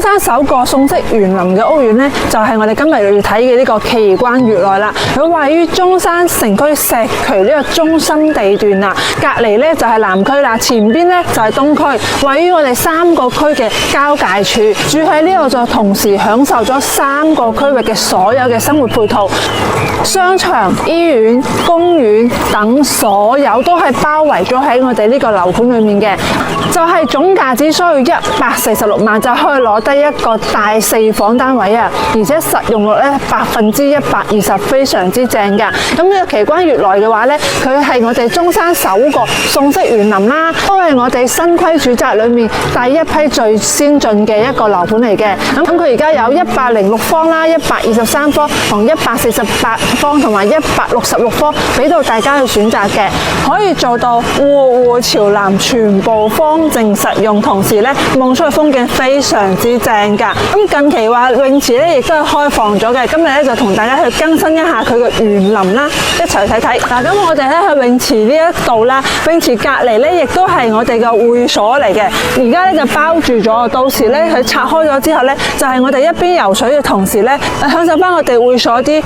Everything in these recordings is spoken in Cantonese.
山首個宋式園林嘅屋苑呢，就係我哋今日要睇嘅呢個奇觀悅來啦。佢位於中山城區石渠呢個中心地段啦，隔離呢就係南區啦，前邊呢就係東區，位於我哋3個區嘅交界處。住喺呢度就同時享受咗3個區域嘅所有嘅生活配套，商場、醫院、公園等所有都係包圍咗喺我哋呢個樓盤裡面嘅。就係總價只需要146萬就可以攞得一個大4房單位啊！而且實用率咧120%，非常之正㗎。咁呢個奇觀悅來嘅話咧，佢係我哋中山首個宋式園林啦，都係我哋新規住宅裏面第一批最先進嘅一個樓盤嚟嘅。咁佢而家有106方啦、123方同148方同埋166方俾到大家去選擇嘅，可以做到戶戶朝南，全部方正實用，同時咧望出去風景非常之正㗎。咁近期話泳池咧亦都係開放咗嘅，今日咧就同大家去更新一下佢嘅園林啦，一齊睇睇。嗱，咁我哋咧去泳池呢一度啦，泳池隔離咧亦都係我哋嘅會所嚟嘅，而家咧就包住咗，到時咧佢拆開咗之後咧，就係我哋一邊游水嘅同時咧，享受翻我哋會所啲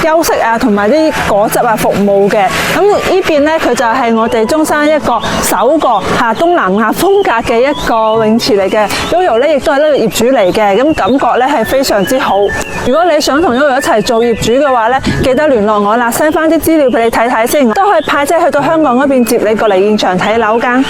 休息啊同埋啲果汁啊服務嘅。咁呢邊咧佢就係我哋中山一個首個下東南亞風格嘅一個泳池嚟嘅。Yoyo 咧亦都係呢個業主嚟嘅，咁感覺咧係非常之好。如果你想同 Yoyo 一齊做業主嘅話咧，記得聯絡我啦，send翻啲資料俾你睇睇先，都可以派車去到香港嗰邊接你過嚟現場睇樓㗎。